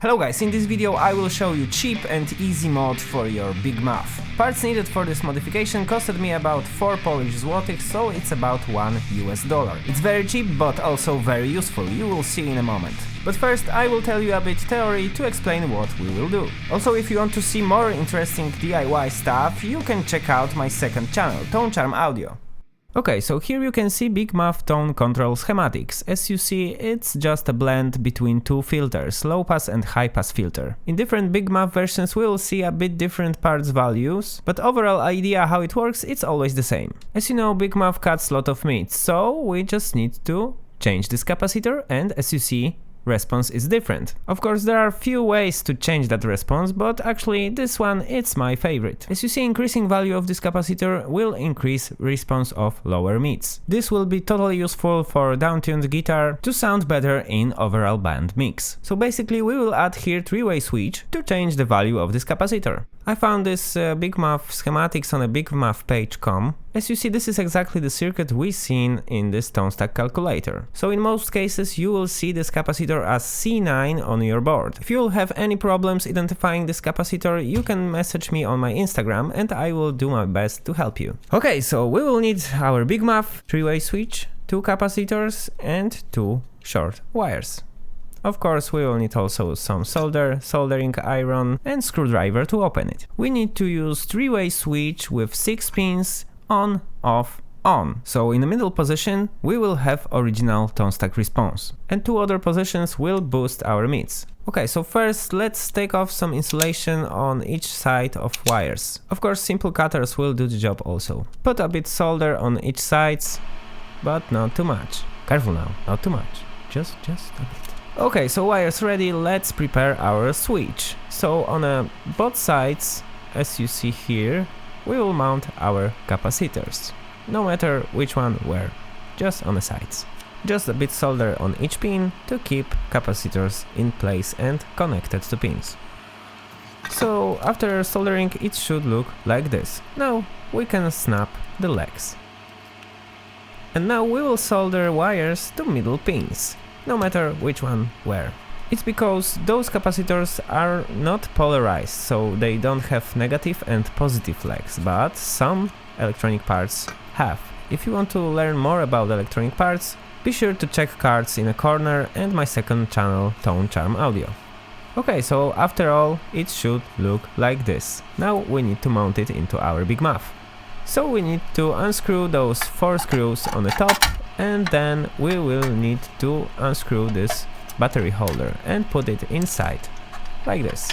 Hello guys, in this video I will show you cheap and easy mod for your Big Muff. Parts needed for this modification costed me about 4 Polish złotych, so it's about $1. It's very cheap but also very useful, you will see in a moment. But first I will tell you a bit theory to explain what we will do. Also, if you want to see more interesting DIY stuff, you can check out my second channel, Tone Charm Audio. Okay, so here you can see Big Muff tone control schematics. As you see, it's just a blend between two filters, low pass and high pass filter. In different Big Muff versions we will see a bit different parts values, but overall idea how it works, it's always the same. As you know, Big Muff cuts a lot of meat, so we just need to change this capacitor, and as you see, response is different. Of course, there are few ways to change that response, but actually this one, it's my favorite. As you see, increasing value of this capacitor will increase response of lower mids. This will be totally useful for down-tuned guitar to sound better in overall band mix. So basically we will add here three-way switch to change the value of this capacitor. I found this Big Muff schematics on a bigmuffpage.com. As you see, this is exactly the circuit we seen in this tone stack calculator. So in most cases you will see this capacitor as C9 on your board. If you will have any problems identifying this capacitor, you can message me on my Instagram and I will do my best to help you. Okay, so we will need our Big Muff, three-way switch, 2 capacitors and 2 short wires. Of course, we will need also some soldering iron and screwdriver to open it. We need to use three-way switch with 6 pins on, off, on. So in the middle position we will have original tone stack response, and 2 other positions will boost our mids. Okay, so first let's take off some insulation on each side of wires. Of course, simple cutters will do the job also. Put a bit solder on each sides, but not too much. Careful now, not too much. Just a bit. Okay, so wires ready, let's prepare our switch. So on both sides, as you see here, we will mount our capacitors. No matter which one where, just on the sides. Just a bit solder on each pin to keep capacitors in place and connected to pins. So after soldering it should look like this. Now we can snap the legs. And now we will solder wires to middle pins. No matter which one where. It's because those capacitors are not polarized, so they don't have negative and positive legs, but some electronic parts have. If you want to learn more about electronic parts, be sure to check cards in a corner and my second channel, Tone Charm Audio. Okay, so after all, it should look like this. Now we need to mount it into our Big Muff. So we need to unscrew those 4 screws on the top, and then we will need to unscrew this battery holder and put it inside, like this.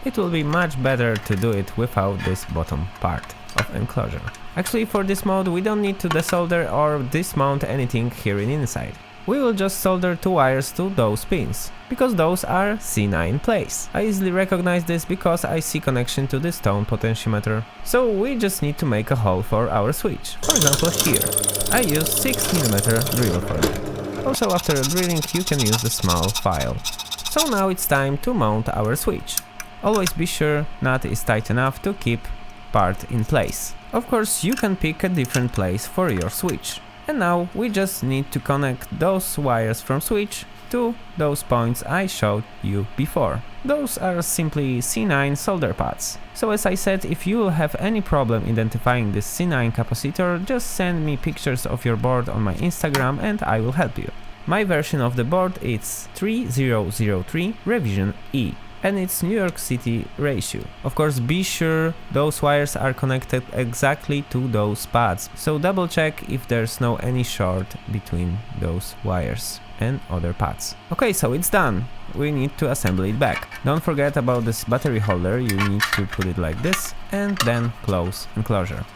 It will be much better to do it without this bottom part of enclosure. Actually, for this mode we don't need to desolder or dismount anything here inside. We will just solder 2 wires to those pins, because those are C9 in place. I easily recognize this because I see connection to this tone potentiometer. So we just need to make a hole for our switch. For example here. I use 6mm drill for that. Also, after drilling you can use the small file. So now it's time to mount our switch. Always be sure nut is tight enough to keep part in place. Of course, you can pick a different place for your switch. And now we just need to connect those wires from switch to those points I showed you before. Those are simply C9 solder pads. So as I said, if you will have any problem identifying this C9 capacitor, just send me pictures of your board on my Instagram and I will help you. My version of the board is 3003 revision E. And it's New York City ratio. Of course, be sure those wires are connected exactly to those pads, so double check if there's no any short between those wires and other pads. Okay, so it's done. We need to assemble it back. Don't forget about this battery holder, you need to put it like this and then close enclosure.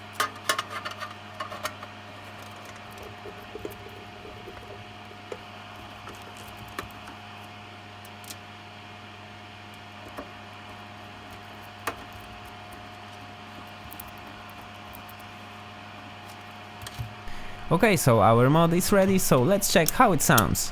Okay, so our mod is ready, so let's check how it sounds.